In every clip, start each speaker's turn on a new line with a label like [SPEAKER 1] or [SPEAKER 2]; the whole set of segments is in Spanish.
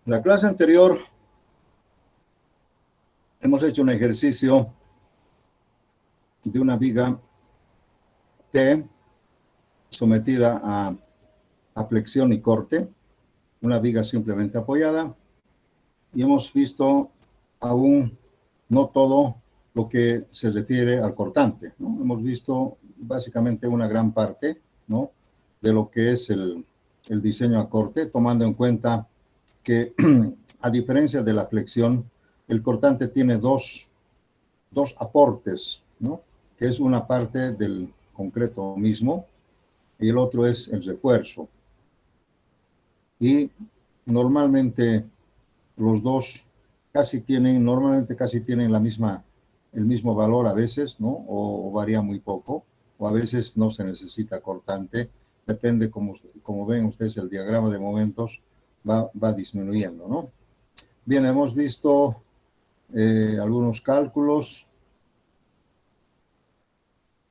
[SPEAKER 1] En la clase anterior hemos hecho un ejercicio de una viga T sometida a flexión y corte, una viga simplemente apoyada, y hemos visto aún no todo lo que se refiere al cortante, ¿no? Hemos visto básicamente una gran parte, ¿no?, de lo que es el diseño a corte, tomando en cuenta que a diferencia de la flexión, el cortante tiene dos aportes, ¿no?, que es una parte del concreto mismo y el otro es el refuerzo. Y normalmente los dos normalmente casi tienen el mismo valor a veces, ¿no? O varía muy poco, o a veces no se necesita cortante, depende, como ven ustedes, el diagrama de momentos va disminuyendo, ¿no? Bien, hemos visto algunos cálculos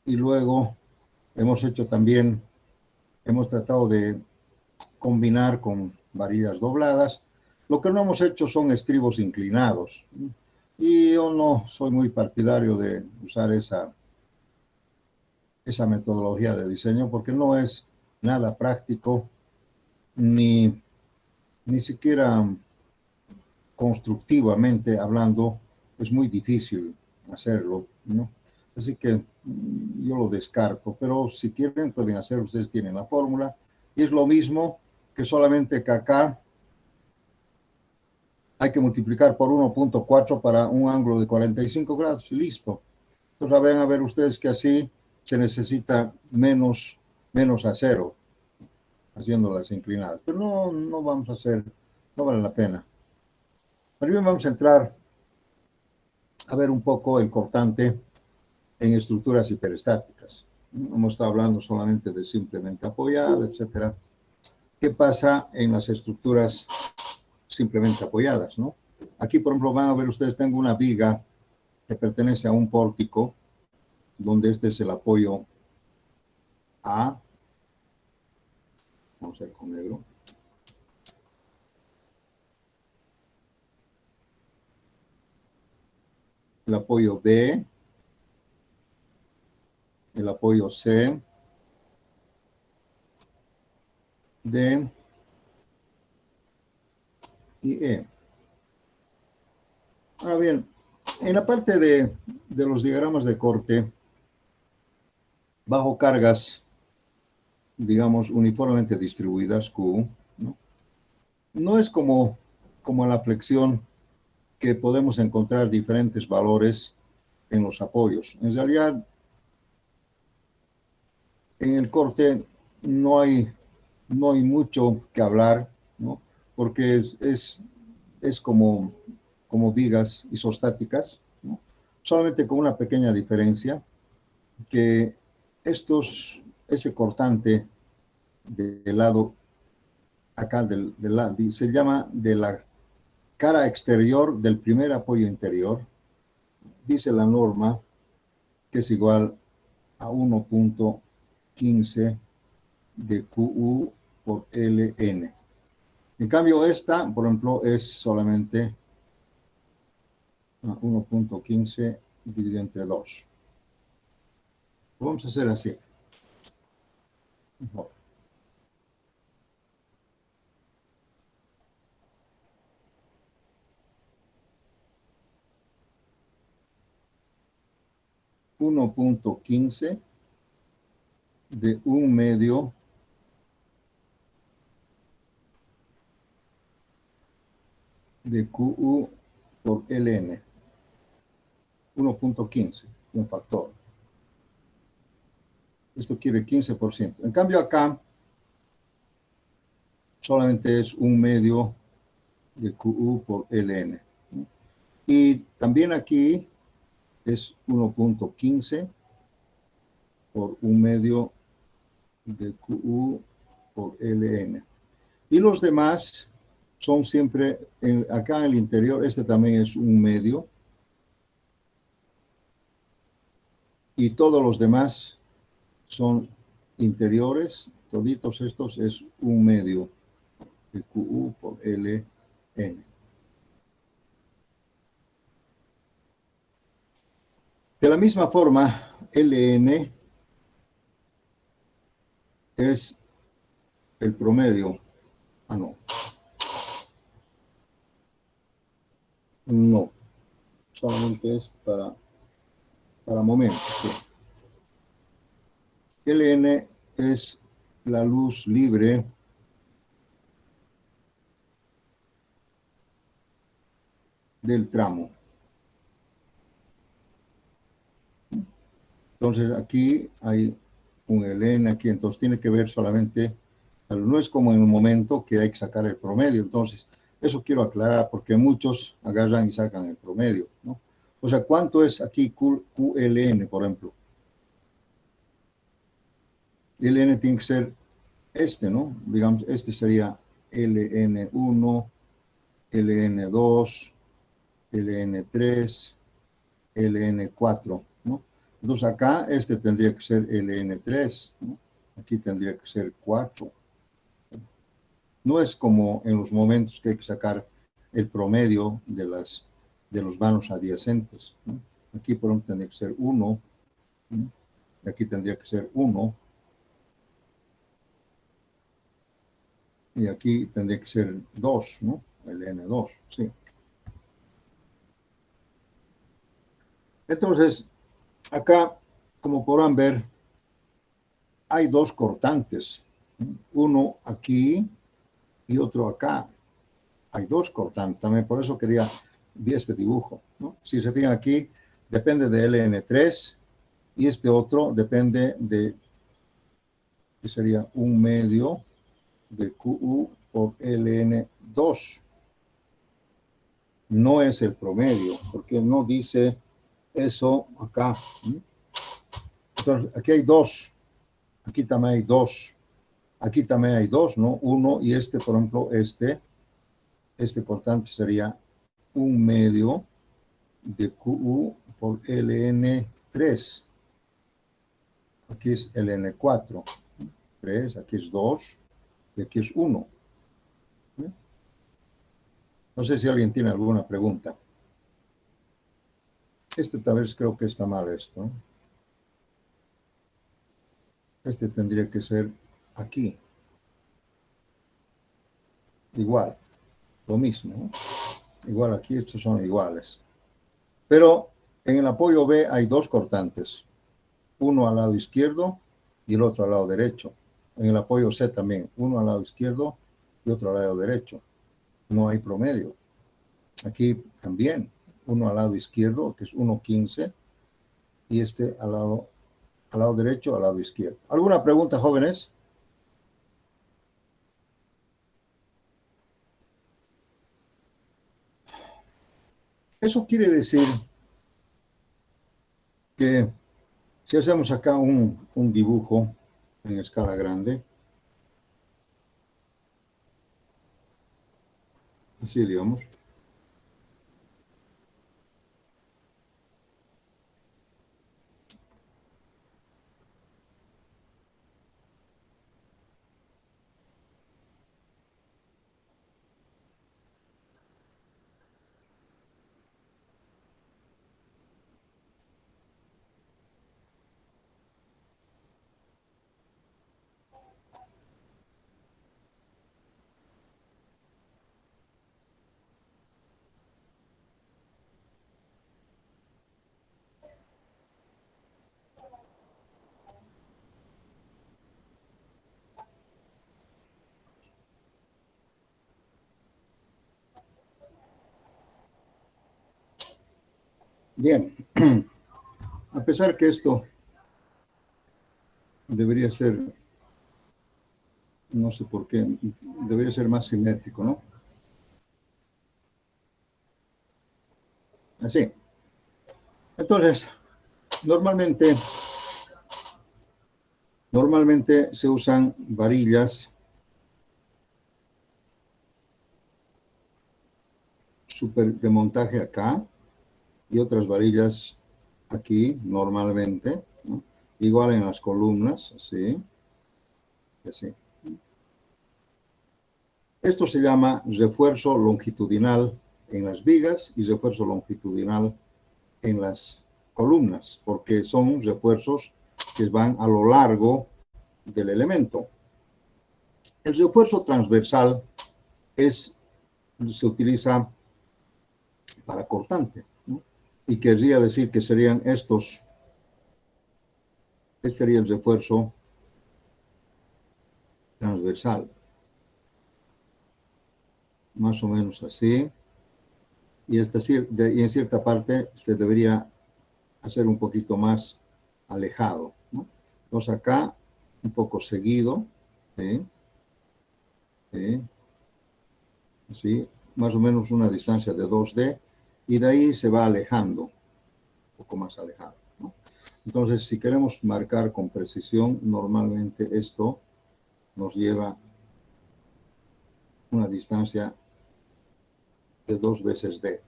[SPEAKER 1] y luego hemos tratado de combinar con varillas dobladas. Lo que no hemos hecho son estribos inclinados. Y yo no soy muy partidario de usar esa metodología de diseño porque no es nada práctico ni siquiera constructivamente hablando, es muy difícil hacerlo, ¿no? Así que yo lo descarto, pero si quieren pueden hacer, ustedes tienen la fórmula, y es lo mismo que solamente que acá hay que multiplicar por 1.4 para un ángulo de 45 grados y listo. Entonces van a ver ustedes que así se necesita menos acero haciendo las inclinadas, pero no vamos a hacer, no vale la pena. Primero vamos a entrar a ver un poco el cortante en estructuras hiperestáticas. Hemos estado hablando solamente de simplemente apoyada, etcétera. ¿Qué pasa en las estructuras simplemente apoyadas, no? Aquí, por ejemplo, van a ver ustedes, tengo una viga que pertenece a un pórtico, donde este es el apoyo A. Vamos a ver con negro. El apoyo B, el apoyo C, D y E. Ahora bien, en la parte de los diagramas de corte, bajo cargas, digamos, uniformemente distribuidas, Q, ¿no? No es como la flexión, que podemos encontrar diferentes valores en los apoyos. En realidad, en el corte no hay mucho que hablar, ¿no? Porque es como vigas isostáticas, ¿no? Solamente con una pequeña diferencia, que ese cortante del lado acá se llama de la cara exterior del primer apoyo interior, dice la norma que es igual a 1.15 de QU por LN. En cambio, esta, por ejemplo, es solamente 1.15 dividido entre 2. Lo vamos a hacer así. 1.15 de 1/2 de QU por LN. 1.15, un factor. Esto quiere 15%. En cambio acá solamente es 1/2 de QU por LN. Y también aquí es 1.15 por 1/2 de QU por LN. Y los demás son siempre, acá en el interior, este también es 1/2. Y todos los demás son interiores, toditos estos es 1/2 de QU por LN. N. De la misma forma, Ln es el promedio. Ah, no. No. Solamente es para momentos. Sí. Ln es la luz libre del tramo. Entonces aquí hay un Ln aquí, entonces tiene que ver solamente, no es como en un momento que hay que sacar el promedio. Entonces, eso quiero aclarar porque muchos agarran y sacan el promedio, ¿no? O sea, ¿cuánto es aquí QLN, por ejemplo? Ln tiene que ser este, ¿no? Digamos, este sería LN1, LN2, LN3, LN4, ¿no? Entonces acá este tendría que ser LN3, ¿no? Aquí tendría que ser 4. No es como en los momentos que hay que sacar el promedio de los vanos adyacentes, ¿no? Aquí por ejemplo tendría que ser 1, ¿no? Aquí tendría que ser 1, y aquí tendría que ser 2, ¿no? El N2, sí. Entonces, acá, como podrán ver, hay dos cortantes, ¿no? Uno aquí y otro acá. Hay dos cortantes también, por eso quería vi este dibujo, ¿no? Si se fijan aquí, depende de LN3 y este otro depende de, que sería un medio de QU por LN2. No es el promedio, porque no dice eso acá, ¿no? Entonces, aquí hay dos, aquí también hay dos, aquí también hay dos, ¿no? Uno y este, por ejemplo, este cortante sería un medio de QU por LN3. Aquí es LN4, 3, aquí es 2 y aquí es 1. No sé si alguien tiene alguna pregunta. Este tal vez creo que está mal esto. Este tendría que ser aquí. Igual, lo mismo, ¿no? Igual aquí, estos son iguales. Pero en el apoyo B hay dos cortantes. Uno al lado izquierdo y el otro al lado derecho. En el apoyo C también. Uno al lado izquierdo y otro al lado derecho. No hay promedio. Aquí también. Uno al lado izquierdo, que es 1,15, y este al lado derecho, al lado izquierdo. ¿Alguna pregunta, jóvenes? Eso quiere decir que si hacemos acá un dibujo en escala grande, así digamos, bien, a pesar que esto debería ser, no sé por qué, debería ser más simétrico, ¿no? Así. Entonces, normalmente se usan varillas de montaje acá y otras varillas aquí, normalmente, ¿no? Igual en las columnas, así, así. Esto se llama refuerzo longitudinal en las vigas y refuerzo longitudinal en las columnas, porque son refuerzos que van a lo largo del elemento. El refuerzo transversal se utiliza para cortante, ¿no? Y querría decir que serían estos. Este sería el refuerzo transversal, más o menos así. Y en cierta parte se debería hacer un poquito más alejado, ¿no? Entonces acá un poco seguido, ¿sí? ¿Sí? Así, más o menos una distancia de 2D, y de ahí se va alejando, un poco más alejado, ¿no? Entonces, si queremos marcar con precisión, normalmente esto nos lleva una distancia de 2 veces D.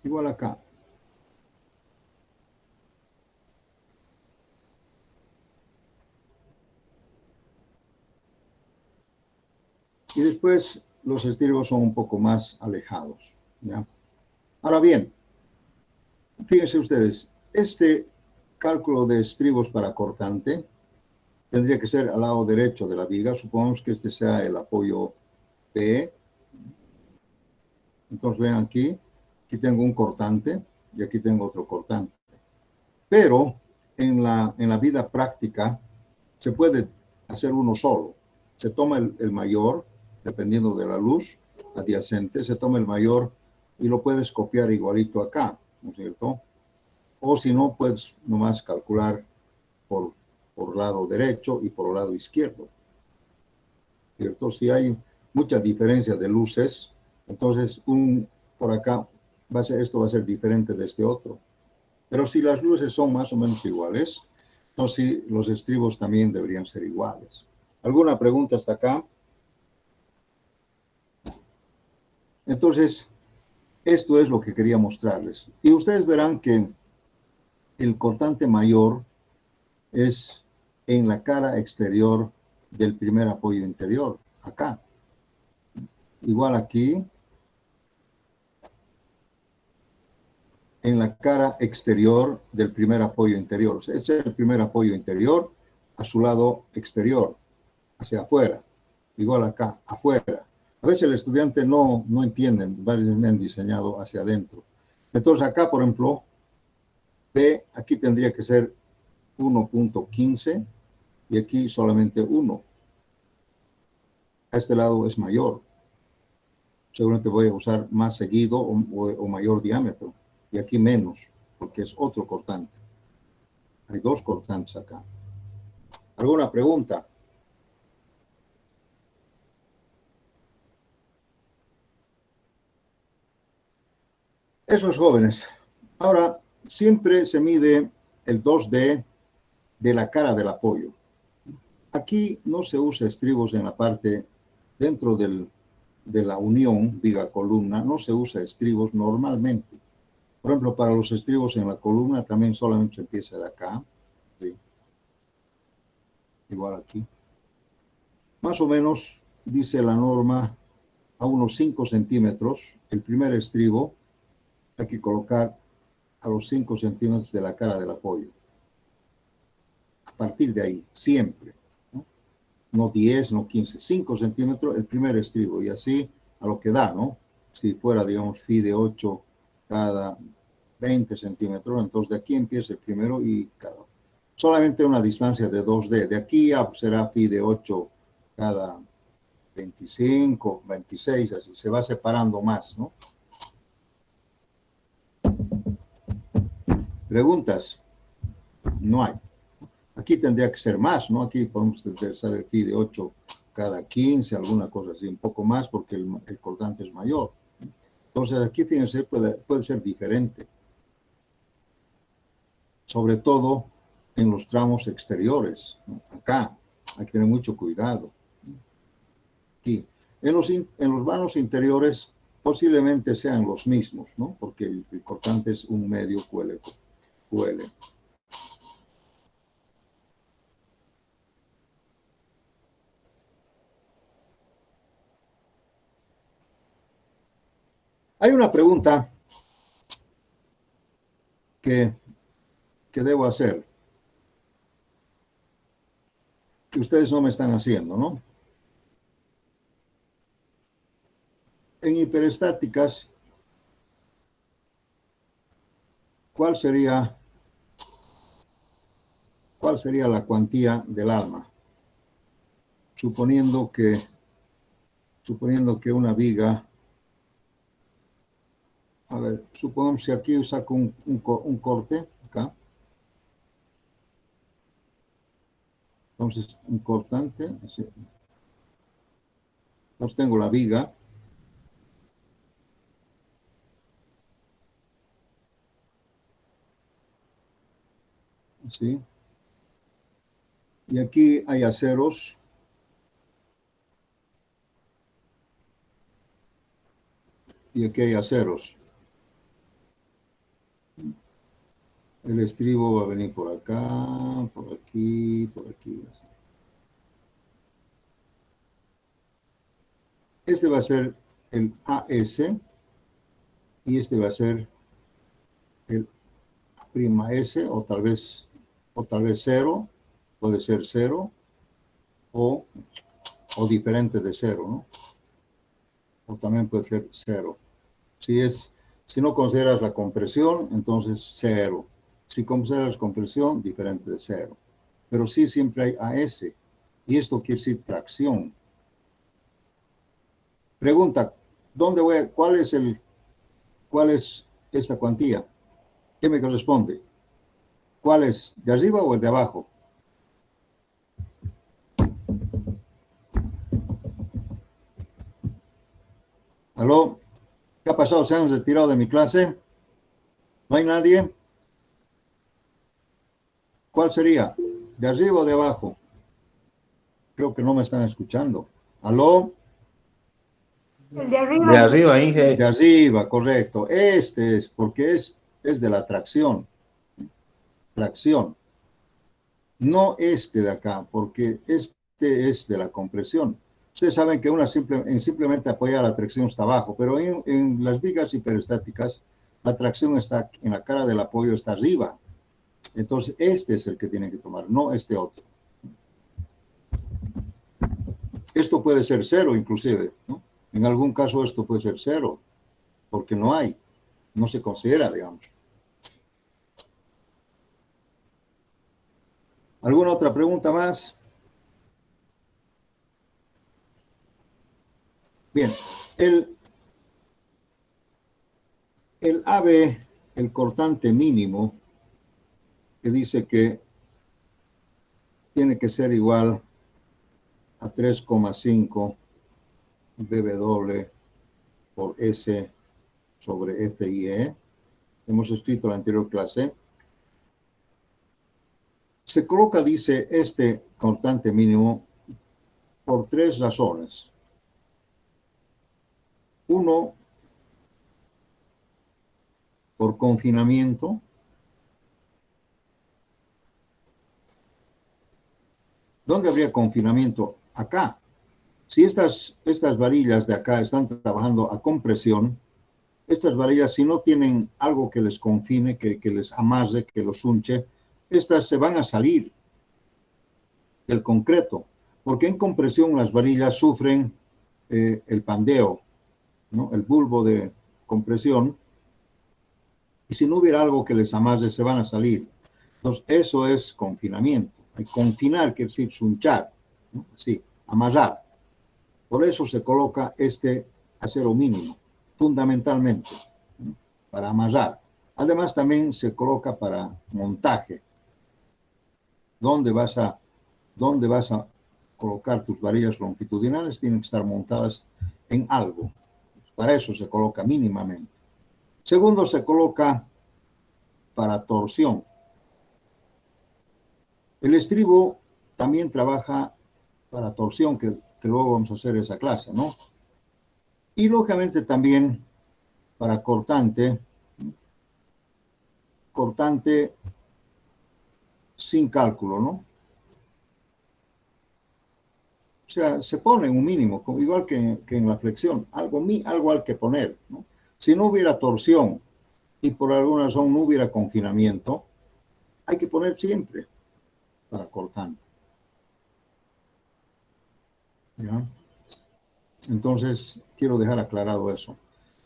[SPEAKER 1] Igual acá. Y después los estribos son un poco más alejados, ¿ya? Ahora bien, fíjense ustedes, este cálculo de estribos para cortante tendría que ser al lado derecho de la viga. Supongamos que este sea el apoyo P. Entonces ven aquí tengo un cortante y aquí tengo otro cortante. Pero en la vida práctica se puede hacer uno solo. Se toma el mayor, dependiendo de la luz adyacente, se toma el mayor y lo puedes copiar igualito acá, ¿no es cierto? O si no, puedes nomás calcular por lado derecho y por lado izquierdo, ¿cierto? Si hay mucha diferencia de luces, entonces por acá esto va a ser diferente de este otro. Pero si las luces son más o menos iguales, entonces sí, los estribos también deberían ser iguales. ¿Alguna pregunta hasta acá? Entonces, esto es lo que quería mostrarles. Y ustedes verán que el cortante mayor es en la cara exterior del primer apoyo interior, acá. Igual aquí, en la cara exterior del primer apoyo interior. O sea, este es el primer apoyo interior a su lado exterior, hacia afuera. Igual acá, afuera. A veces el estudiante no entiende, varios me han diseñado hacia adentro. Entonces acá, por ejemplo, P, aquí tendría que ser 1.15 y aquí solamente 1. A este lado es mayor. Seguramente voy a usar más seguido o mayor diámetro. Y aquí menos, porque es otro cortante. Hay dos cortantes acá. ¿Alguna pregunta? Esos jóvenes. Ahora, siempre se mide el 2D de la cara del apoyo. Aquí no se usa estribos en la parte dentro de la unión viga-columna, no se usa estribos normalmente. Por ejemplo, para los estribos en la columna también solamente se empieza de acá, ¿sí? Igual aquí. Más o menos, dice la norma, a unos 5 centímetros, el primer estribo hay que colocar a los 5 centímetros de la cara del apoyo. A partir de ahí, siempre, ¿no? No 10, no 15, 5 centímetros el primer estribo y así a lo que da, ¿no? Si fuera, digamos, phi de 8 cada 20 centímetros, entonces de aquí empieza el primero y solamente una distancia de 2D. De aquí será phi de 8 cada 25, 26, así se va separando más, ¿no? ¿Preguntas? No hay. Aquí tendría que ser más, ¿no? Aquí podemos hacer el phi de 8 cada 15, alguna cosa así, un poco más porque el cortante es mayor. Entonces aquí, fíjense, puede ser diferente. Sobre todo en los tramos exteriores, ¿no? Acá hay que tener mucho cuidado. Aquí. En los vanos interiores posiblemente sean los mismos, ¿no? Porque el cortante es un medio QL. Hay una pregunta que debo hacer, que ustedes no me están haciendo, ¿no? En hiperestáticas, ¿cuál sería la cuantía del alma? Suponiendo que una viga, a ver, supongamos que aquí saco un corte, acá. Entonces, un cortante, así. Entonces tengo la viga. Así. Y aquí hay aceros. Y aquí hay aceros. El estribo va a venir por acá, por aquí, por aquí. Este va a ser el AS y este va a ser el prima S o tal vez cero, puede ser cero o diferente de cero, ¿no? O también puede ser cero. Si no consideras la compresión, entonces cero. Si consideras compresión, diferente de cero. Pero sí siempre hay AS. Y esto quiere decir tracción. Pregunta, ¿cuál es esta cuantía? ¿Qué me corresponde? ¿Cuál es? ¿De arriba o el de abajo? ¿Aló? ¿Qué ha pasado? ¿Se han retirado de mi clase? ¿No hay nadie? ¿Cuál sería? ¿De arriba o de abajo? Creo que no me están escuchando. ¿Aló?
[SPEAKER 2] El de arriba.
[SPEAKER 3] De arriba,
[SPEAKER 1] De
[SPEAKER 3] Inge.
[SPEAKER 1] arriba, correcto. Este es, porque es de la tracción. Tracción. No este de acá, porque este es de la compresión. Ustedes saben que simplemente apoyar la tracción está abajo, pero en las vigas hiperestáticas, la tracción está en la cara del apoyo, está arriba. Entonces, este es el que tienen que tomar, no este otro. Esto puede ser cero, inclusive, ¿no? En algún caso esto puede ser cero, porque no se considera, digamos. ¿Alguna otra pregunta más? Bien, el AB, el cortante mínimo, que dice que tiene que ser igual a 3,5 BW por S sobre FIE. Hemos escrito en la anterior clase. Se coloca, dice, este constante mínimo por tres razones. Uno, por confinamiento. ¿Dónde habría confinamiento? Acá. Si estas varillas de acá están trabajando a compresión, estas varillas, si no tienen algo que les confine, que les amarre, que los unche, estas se van a salir del concreto, porque en compresión las varillas sufren el pandeo, ¿no? El bulbo de compresión, y si no hubiera algo que les amarre, se van a salir. Entonces, eso es confinamiento. Hay confinar, quiere decir sunchar, ¿no? Así, amarrar. Por eso se coloca este acero mínimo, fundamentalmente, ¿no? Para amarrar. Además, también se coloca para montaje. ¿Dónde vas a colocar tus varillas longitudinales? Tienen que estar montadas en algo. Para eso se coloca mínimamente. Segundo, se coloca para torsión. El estribo también trabaja para torsión, que luego vamos a hacer esa clase, ¿no? Y lógicamente también para cortante sin cálculo, ¿no? O sea, se pone un mínimo, igual que en la flexión, algo hay que poner, ¿no? Si no hubiera torsión y por alguna razón no hubiera confinamiento, hay que poner siempre para cortante. ¿Ya? Entonces, quiero dejar aclarado eso.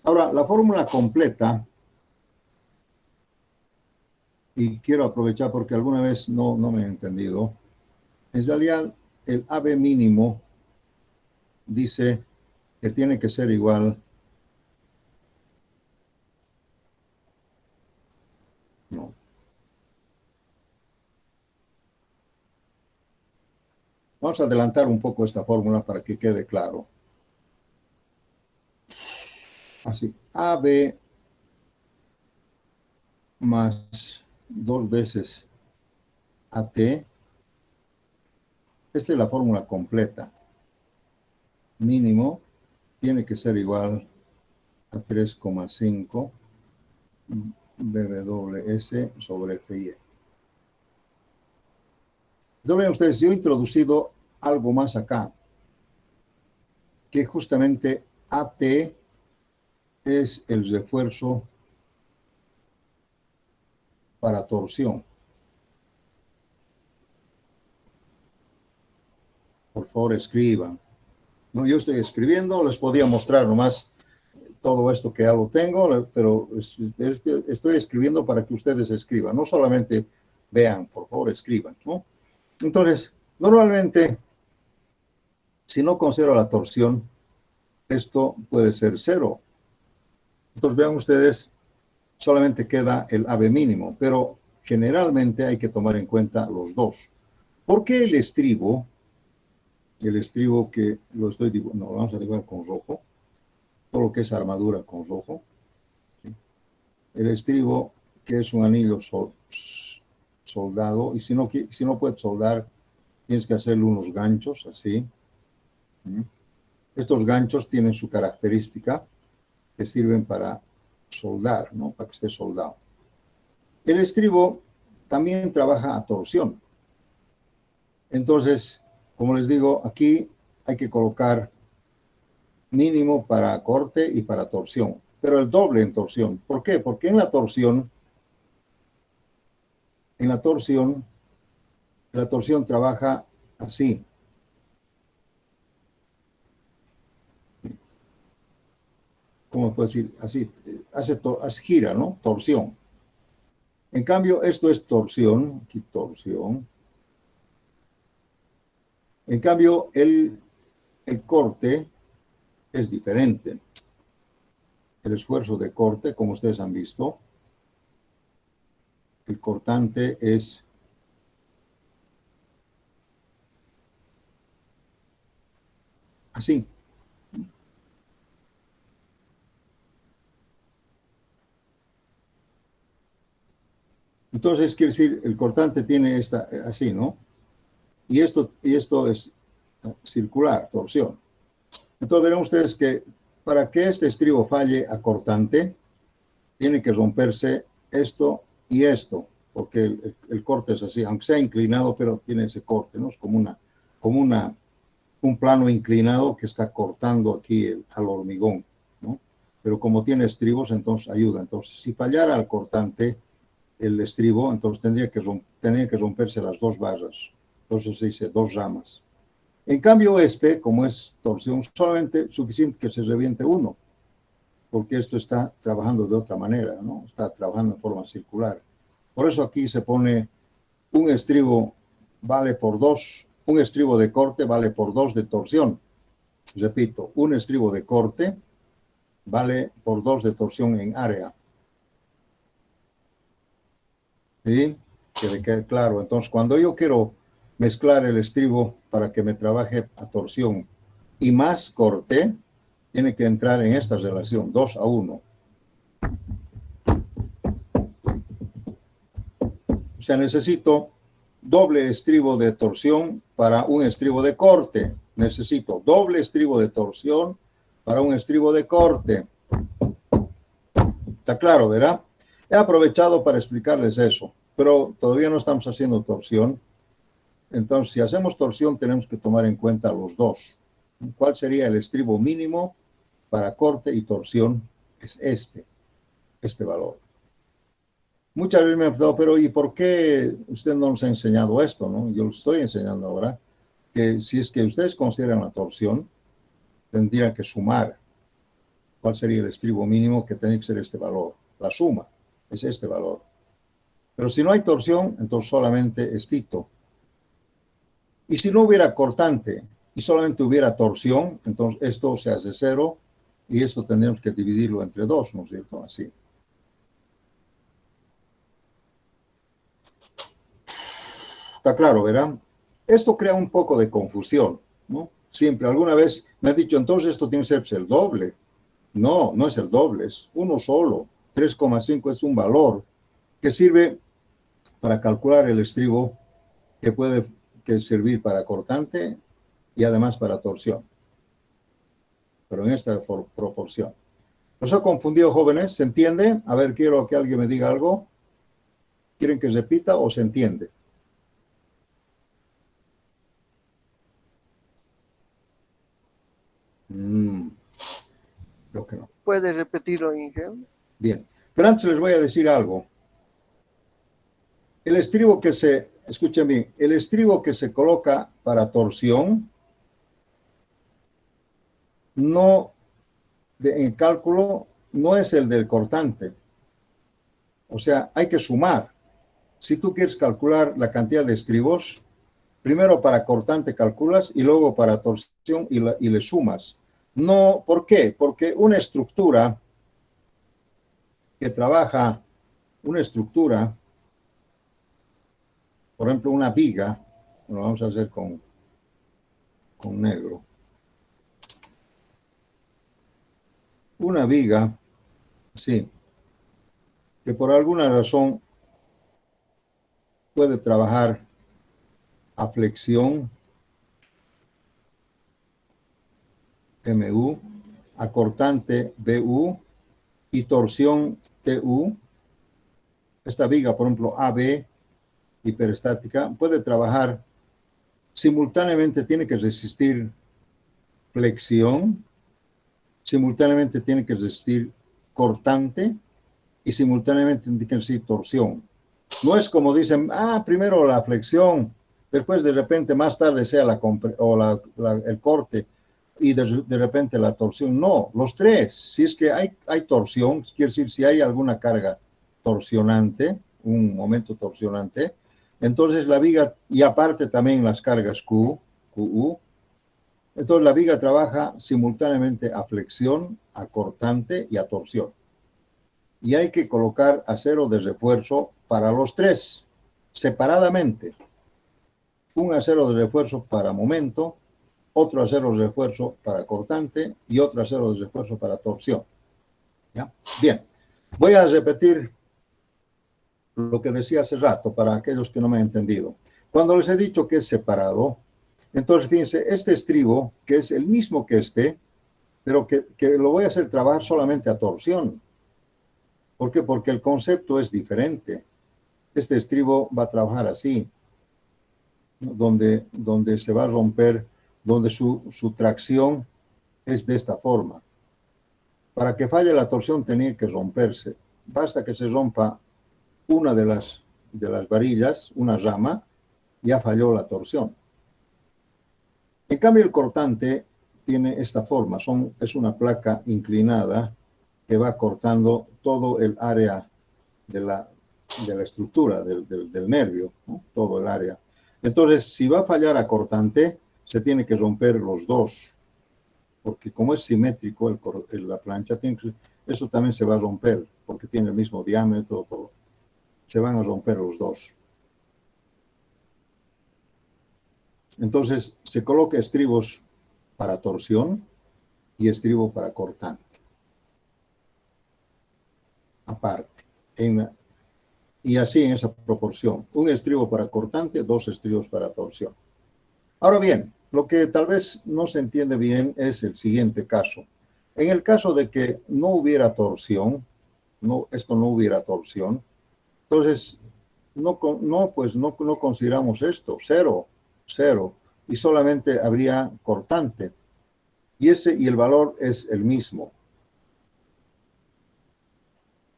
[SPEAKER 1] Ahora, la fórmula completa, y quiero aprovechar porque alguna vez no me he entendido, en realidad el AB mínimo dice que tiene que ser igual, no. Vamos a adelantar un poco esta fórmula para que quede claro. Así, AB más 2 veces AT, esta es la fórmula completa. Mínimo tiene que ser igual a 3,5 BWS sobre FI. Vean ustedes, yo he introducido algo más acá, que justamente AT es el refuerzo para torsión. Por favor, escriban. No, yo estoy escribiendo, les podía mostrar nomás todo esto que ya lo tengo, pero estoy escribiendo para que ustedes escriban, no solamente vean, por favor, escriban, ¿no? Entonces, normalmente, si no considero la torsión, esto puede ser 0. Entonces, vean ustedes, solamente queda el AB mínimo, pero generalmente hay que tomar en cuenta los dos. ¿Por qué el estribo que lo estoy dibujando, no, vamos a dibujar con rojo, todo lo que es armadura con rojo, ¿sí? El estribo, que es un anillo soldado, y si no puedes soldar, tienes que hacerle unos ganchos, así. ¿Sí? Estos ganchos tienen su característica, que sirven para soldar, ¿no? Para que esté soldado. El estribo también trabaja a torsión. Entonces, como les digo, aquí hay que colocar mínimo para corte y para torsión, pero el doble en torsión. ¿Por qué? Porque en la torsión trabaja así. ¿Cómo puedo decir? Así, gira, ¿no? Torsión. En cambio, esto es torsión, aquí torsión. En cambio, el corte es diferente. El esfuerzo de corte, como ustedes han visto, el cortante es así. Entonces, quiere decir, el cortante tiene esta, así, ¿no? Y esto es circular, torsión. Entonces, verán ustedes que para que este estribo falle a cortante, tiene que romperse esto y esto, porque el corte es así, aunque sea inclinado, pero tiene ese corte, ¿no? Es como un plano inclinado que está cortando aquí al hormigón, ¿no? Pero como tiene estribos, entonces ayuda. Entonces, si fallara al cortante el estribo, entonces tendría que romperse las dos barras. Entonces se dice dos ramas. En cambio, como es torsión, solamente suficiente que se reviente uno, porque esto está trabajando de otra manera, ¿no? Está trabajando en forma circular. Por eso aquí se pone un estribo vale por 2, un estribo de corte vale por 2 de torsión. Repito, un estribo de corte vale por 2 de torsión en área. ¿Sí? Que le quede claro. Entonces, cuando yo quiero mezclar el estribo para que me trabaje a torsión y más corte, tiene que entrar en esta relación, 2 a 1. O sea, necesito doble estribo de torsión para un estribo de corte. Necesito doble estribo de torsión para un estribo de corte. Está claro, ¿verdad? He aprovechado para explicarles eso, pero todavía no estamos haciendo torsión. Entonces, si hacemos torsión, tenemos que tomar en cuenta los dos. ¿Cuál sería el estribo mínimo para corte y torsión es este valor. Muchas veces me han preguntado, pero ¿y por qué usted no nos ha enseñado esto, no? Yo lo estoy enseñando ahora, que si es que ustedes consideran la torsión, tendrían que sumar. ¿Cuál sería el estribo mínimo? Que tiene que ser este valor. La suma es este valor. Pero si no hay torsión, entonces solamente es fito. Y si no hubiera cortante y solamente hubiera torsión, entonces esto se hace 0 y esto tendríamos que dividirlo entre 2, ¿no es cierto? Así. Está claro, ¿verdad? Esto crea un poco de confusión, ¿no? Siempre, alguna vez me han dicho, entonces esto tiene que ser el doble. No, no es el doble, es uno solo. 3,5 es un valor que sirve para calcular el estribo que puede servir para cortante y además para torsión. Pero en esta proporción. ¿Nos ha confundido, jóvenes? ¿Se entiende? A ver, quiero que alguien me diga algo. ¿Quieren que repita o se entiende? Creo que no.
[SPEAKER 3] ¿Puede repetirlo, Inge?
[SPEAKER 1] Bien. Pero antes les voy a decir algo. El estribo que escuchen bien, el estribo que se coloca para torsión, no, en cálculo, no es el del cortante. O sea, hay que sumar. Si tú quieres calcular la cantidad de estribos, primero para cortante calculas y luego para torsión y le sumas. No, ¿por qué? Porque una estructura que trabaja, por ejemplo, una viga, lo vamos a hacer con negro. Una viga, sí, que por alguna razón puede trabajar a flexión, MU, a cortante, BU, y torsión, TU. Esta viga, por ejemplo, AB, hiperestática, puede trabajar simultáneamente, tiene que resistir flexión, simultáneamente tiene que resistir cortante y simultáneamente tiene que resistir torsión. No es como dicen, primero la flexión, después de repente más tarde sea el corte y de repente la torsión. No, los tres. Si es que hay torsión, quiere decir si hay alguna carga torsionante, un momento torsionante, entonces la viga, y aparte también las cargas QU, entonces la viga trabaja simultáneamente a flexión, a cortante y a torsión. Y hay que colocar acero de refuerzo para los tres, separadamente. Un acero de refuerzo para momento, otro acero de refuerzo para cortante y otro acero de refuerzo para torsión. ¿Ya? Bien, voy a repetir lo que decía hace rato para aquellos que no me han entendido. Cuando les he dicho que es separado, entonces fíjense, este estribo, que es el mismo que este, pero que lo voy a hacer trabajar solamente a torsión. ¿Por qué? Porque el concepto es diferente. Este estribo va a trabajar así, ¿no? donde se va a romper, donde su tracción es de esta forma. Para que falle la torsión tenía que romperse. Basta que se rompa una de las varillas, una rama, ya falló la torsión. En cambio, el cortante tiene esta forma, es una placa inclinada que va cortando todo el área de la estructura, del nervio, ¿no? Todo el área. Entonces, si va a fallar a cortante, se tiene que romper los dos, porque como es simétrico la plancha, eso también se va a romper, porque tiene el mismo diámetro, todo. Se van a romper los dos. Entonces, se coloca estribos para torsión y estribo para cortante. Aparte. Y así en esa proporción. Un estribo para cortante, dos estribos para torsión. Ahora bien, lo que tal vez no se entiende bien es el siguiente caso. En el caso de que no hubiera torsión, esto no hubiera torsión, entonces no consideramos esto, cero, y solamente habría cortante. Y el valor es el mismo.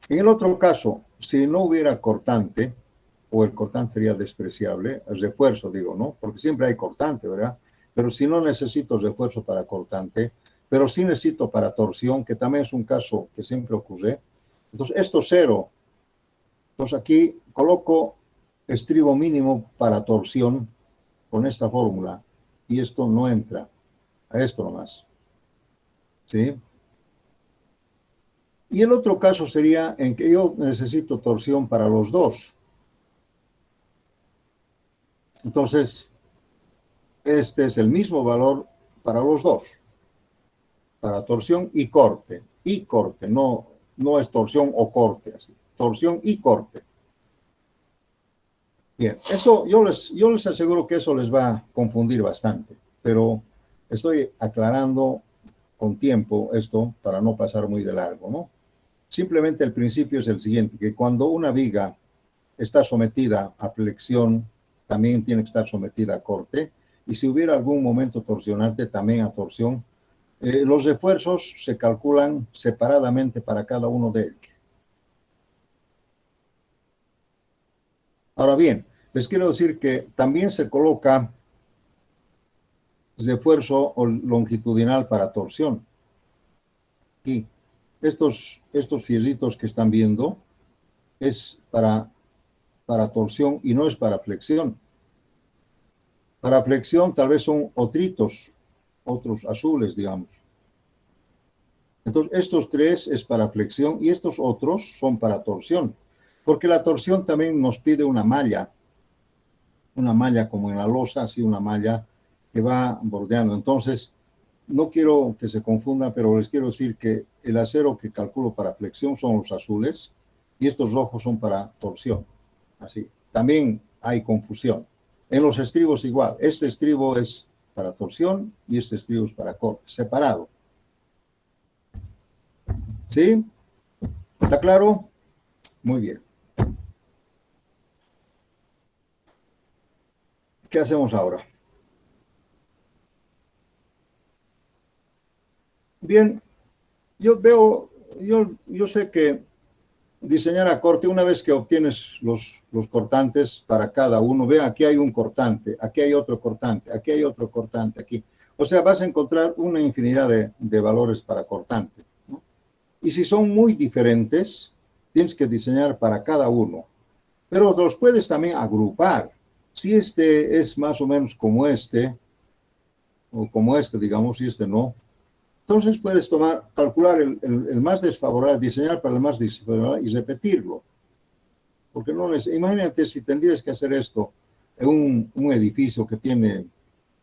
[SPEAKER 1] En el otro caso, si no hubiera cortante, o el cortante sería despreciable, el refuerzo digo, ¿no? Porque siempre hay cortante, ¿verdad? Pero si no necesito refuerzo para cortante, pero sí necesito para torsión, que también es un caso que siempre ocurre. Entonces, esto cero. Entonces aquí coloco estribo mínimo para torsión con esta fórmula y esto no entra, a esto nomás. ¿Sí? Y el otro caso sería en que yo necesito torsión para los dos. Entonces, este es el mismo valor para los dos, para torsión y corte, no, no es torsión o corte, así, torsión y corte. Bien, eso yo les aseguro que eso les va a confundir bastante, pero estoy aclarando con tiempo esto para no pasar muy de largo, ¿no? Simplemente el principio es el siguiente, que cuando una viga está sometida a flexión, también tiene que estar sometida a corte, y si hubiera algún momento torsionante, también a torsión. Los refuerzos se calculan separadamente para cada uno de ellos. Ahora bien, les quiero decir que también se coloca refuerzo longitudinal para torsión. Y estos fierritos que están viendo es para torsión y no es para flexión. Para flexión tal vez son otros azules, digamos. Entonces, estos tres es para flexión y estos otros son para torsión. Porque la torsión también nos pide una malla como en la losa, así una malla que va bordeando. Entonces, no quiero que se confunda, pero les quiero decir que el acero que calculo para flexión son los azules y estos rojos son para torsión. Así. También hay confusión. En los estribos igual. Este estribo es para torsión y este estribo es para corte, separado. ¿Sí? ¿Está claro? Muy bien. ¿Qué hacemos ahora? Bien, yo sé que diseñar a corte, una vez que obtienes los cortantes para cada uno, ve, aquí hay un cortante, aquí hay otro cortante, aquí hay otro cortante, aquí. O sea, vas a encontrar una infinidad de valores para cortante, ¿no? Y si son muy diferentes, tienes que diseñar para cada uno. Pero los puedes también agrupar. Si este es más o menos como este, o como este, digamos, y este no, entonces puedes calcular el más desfavorable, diseñar para el más desfavorable y repetirlo. Porque no imagínate si tendrías que hacer esto en un edificio que tiene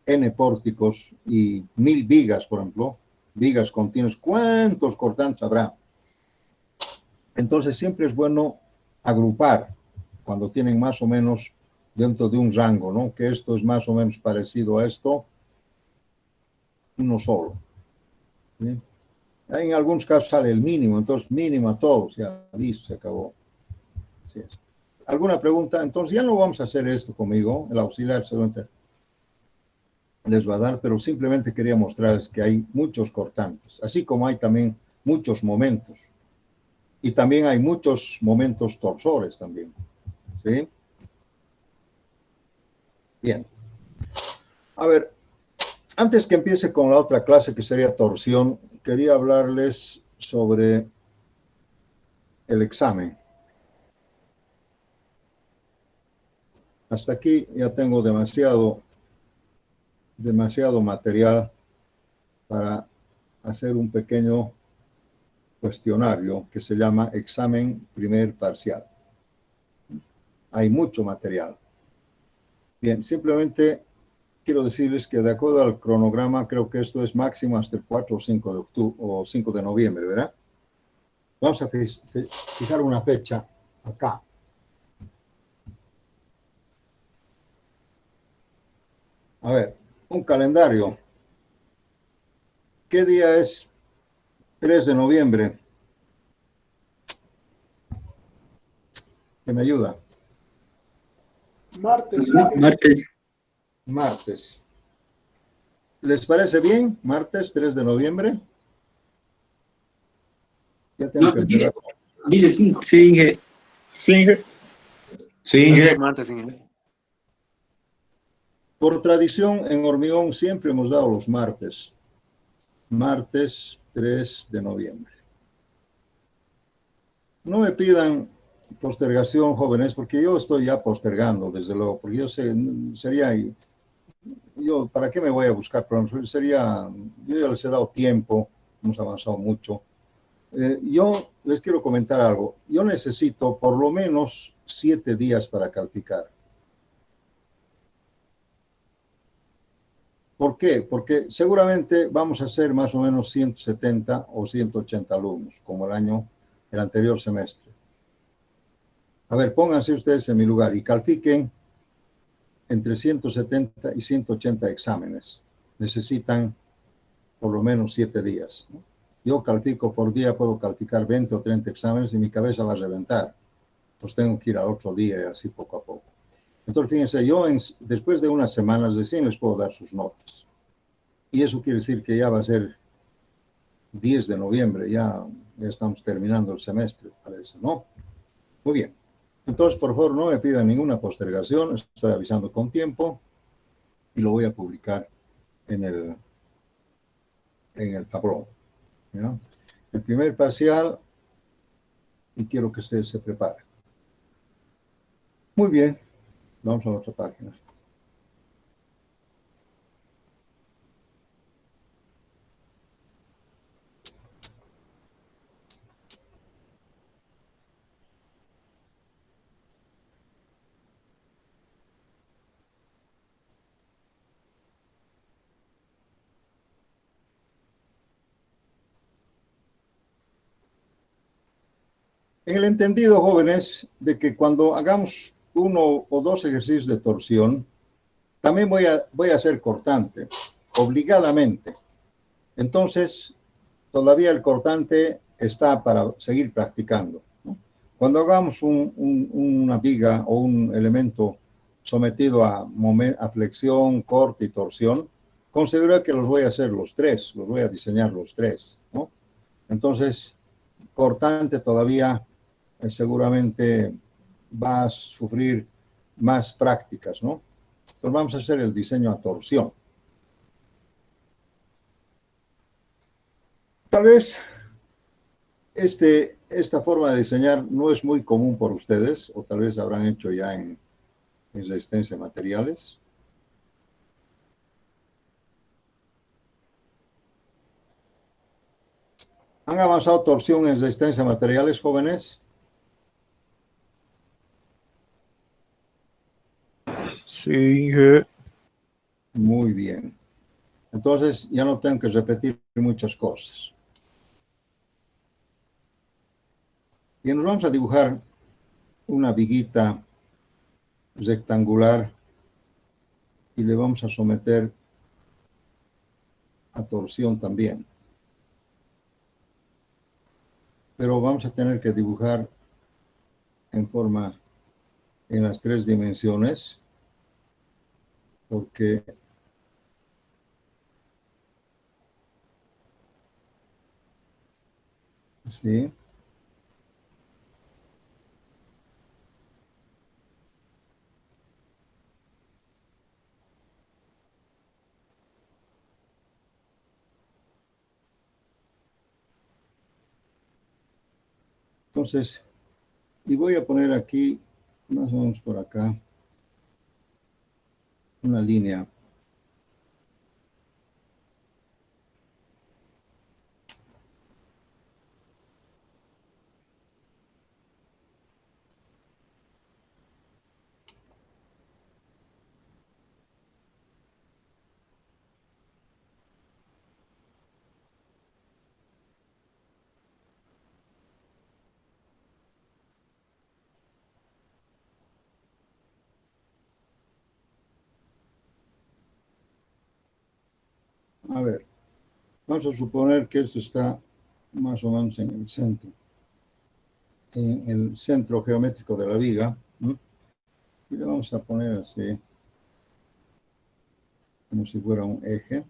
[SPEAKER 1] N pórticos y 1000 vigas, por ejemplo, vigas continuas, ¿cuántos cortantes habrá? Entonces siempre es bueno agrupar cuando tienen más o menos dentro de un rango, ¿no? Que esto es más o menos parecido a esto, uno solo. ¿Sí? En algunos casos sale el mínimo, entonces mínimo a todos, ya listo, se acabó. Sí. ¿Alguna pregunta? Entonces ya no vamos a hacer esto conmigo, el auxiliar seguramente les va a dar, pero simplemente quería mostrarles que hay muchos cortantes, así como hay también muchos momentos. Y también hay muchos momentos torsores también. ¿Sí? Bien. A ver, antes que empiece con la otra clase que sería torsión, quería hablarles sobre el examen. Hasta aquí ya tengo demasiado material para hacer un pequeño cuestionario que se llama examen primer parcial. Hay mucho material. Bien, simplemente quiero decirles que de acuerdo al cronograma, creo que esto es máximo hasta el 4 o 5 de octubre o 5 de noviembre, ¿verdad? Vamos a fijar una fecha acá. A ver, un calendario. ¿Qué día es 3 de noviembre? ¿Que me ayuda?
[SPEAKER 4] Martes.
[SPEAKER 5] Martes.
[SPEAKER 1] Martes. ¿Les parece bien? Martes 3 de noviembre. Ya tengo que entregar.
[SPEAKER 4] Dile 5. Sí, Inge. Sí, Inge. Sí, Inge.
[SPEAKER 3] Martes, Inge.
[SPEAKER 1] Por tradición, en Hormigón siempre hemos dado los martes. Martes 3 de noviembre. No me pidan postergación, jóvenes, porque yo estoy ya postergando, desde luego, porque yo sé, sería, yo, ¿para qué me voy a buscar problemas? Sería, yo ya les he dado tiempo, hemos avanzado mucho. Yo les quiero comentar algo. Yo necesito por lo menos 7 días para calificar. ¿Por qué? Porque seguramente vamos a ser más o menos 170 o 180 alumnos, como el anterior semestre. A ver, pónganse ustedes en mi lugar y califiquen entre 170 y 180 exámenes. Necesitan por lo menos 7 días, ¿no? Yo califico por día, puedo calificar 20 o 30 exámenes y mi cabeza va a reventar. Pues tengo que ir al otro día y así poco a poco. Entonces, fíjense, yo después de unas semanas recién les puedo dar sus notas. Y eso quiere decir que ya va a ser 10 de noviembre, ya estamos terminando el semestre, parece, ¿no? Muy bien. Entonces, por favor, no me pidan ninguna postergación, estoy avisando con tiempo y lo voy a publicar en el tablón, ¿ya? El primer parcial, y quiero que ustedes se preparen. Muy bien, vamos a la otra página. En el entendido, jóvenes, de que cuando hagamos 1 o 2 ejercicios de torsión, también voy a hacer cortante, obligadamente. Entonces, todavía el cortante está para seguir practicando, ¿no? Cuando hagamos una viga o un elemento sometido a flexión, corte y torsión, considero que los voy a hacer los tres, los voy a diseñar los tres, ¿no? Entonces, cortante todavía seguramente va a sufrir más prácticas, ¿no? Entonces vamos a hacer el diseño a torsión. Tal vez esta forma de diseñar no es muy común por ustedes, o tal vez habrán hecho ya en resistencia a materiales. ¿Han avanzado torsión en resistencia a materiales, jóvenes?
[SPEAKER 5] Sí, Inge.
[SPEAKER 1] Muy bien. Entonces ya no tengo que repetir muchas cosas. Y nos vamos a dibujar una viguita rectangular y le vamos a someter a torsión también. Pero vamos a tener que dibujar en las 3 dimensiones, porque ¿sí? Entonces, y voy a poner aquí, más o menos por acá, una línea. A ver, vamos a suponer que esto está más o menos en el centro geométrico de la viga, ¿no? Y le vamos a poner así, como si fuera un eje.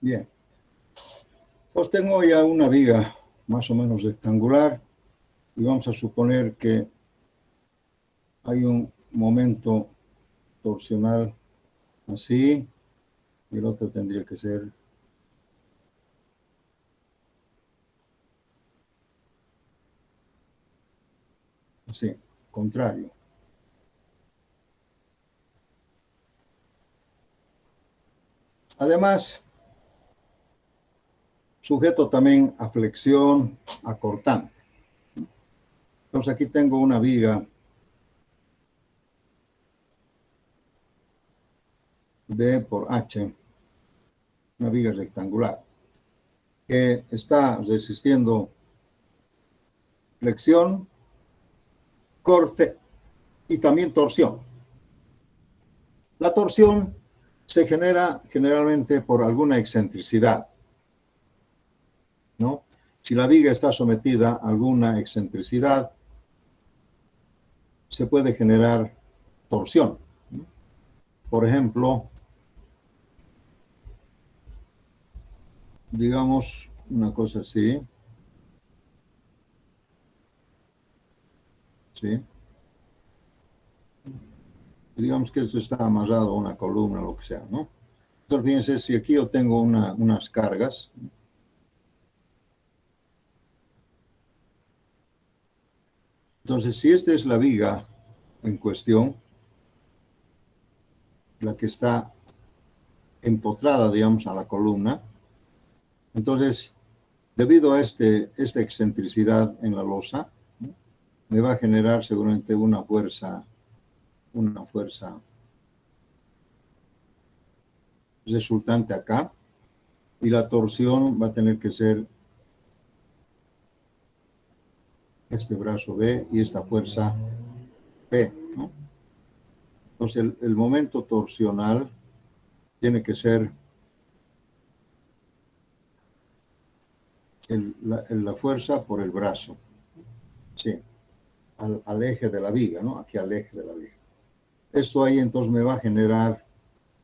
[SPEAKER 1] Bien. Pues tengo ya una viga más o menos rectangular y vamos a suponer que hay un momento torsional así y el otro tendría que ser así, contrario. Además, sujeto también a flexión acortante. Entonces aquí tengo una viga D por H, una viga rectangular, que está resistiendo flexión, corte y también torsión. La torsión se genera generalmente por alguna excentricidad, ¿no? Si la viga está sometida a alguna excentricidad, se puede generar torsión. Por ejemplo, digamos una cosa así, ¿sí? Digamos que esto está amarrado a una columna, lo que sea, ¿no? Entonces, fíjense, si aquí yo tengo unas cargas, entonces si esta es la viga en cuestión, la que está empotrada, digamos, a la columna, entonces, debido a esta excentricidad en la losa, ¿no?, me va a generar seguramente una fuerza resultante acá, y la torsión va a tener que ser este brazo B y esta fuerza P, ¿no? Entonces el momento torsional tiene que ser la fuerza por el brazo, sí, al eje de la viga, ¿no? Aquí al eje de la viga. Esto ahí entonces me va a generar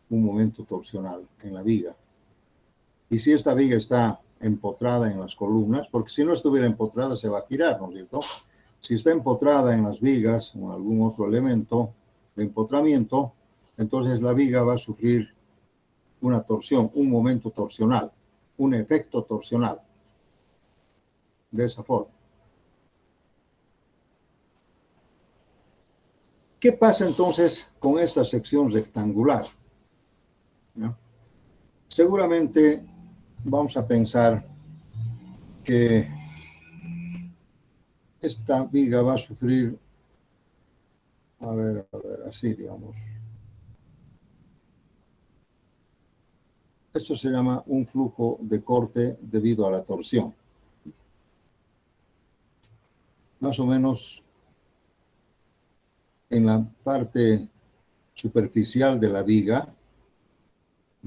[SPEAKER 1] un momento torsional en la viga. Y si esta viga está empotrada en las columnas, porque si no estuviera empotrada se va a girar, ¿no es cierto? Si está empotrada en las vigas o en algún otro elemento de empotramiento, entonces la viga va a sufrir una torsión, un momento torsional, un efecto torsional, de esa forma. ¿Qué pasa entonces con esta sección rectangular? ¿No? Seguramente vamos a pensar que esta viga va a sufrir, a ver, así digamos. Esto se llama un flujo de corte debido a la torsión. Más o menos en la parte superficial de la viga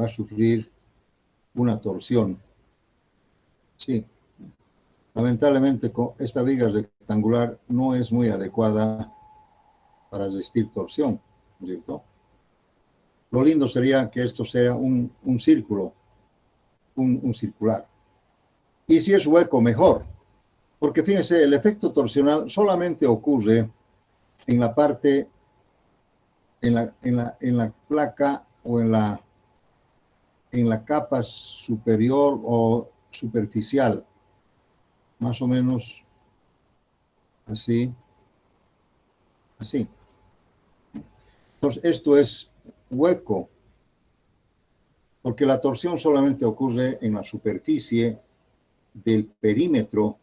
[SPEAKER 1] va a sufrir una torsión. Sí, lamentablemente esta viga rectangular no es muy adecuada para resistir torsión, ¿cierto? Lo lindo sería que esto sea un círculo, un circular. Y si es hueco, mejor. Porque fíjense, el efecto torsional solamente ocurre en la parte, en la placa o en la capa superior o superficial, más o menos así, así. Entonces, esto es hueco, porque la torsión solamente ocurre en la superficie del perímetro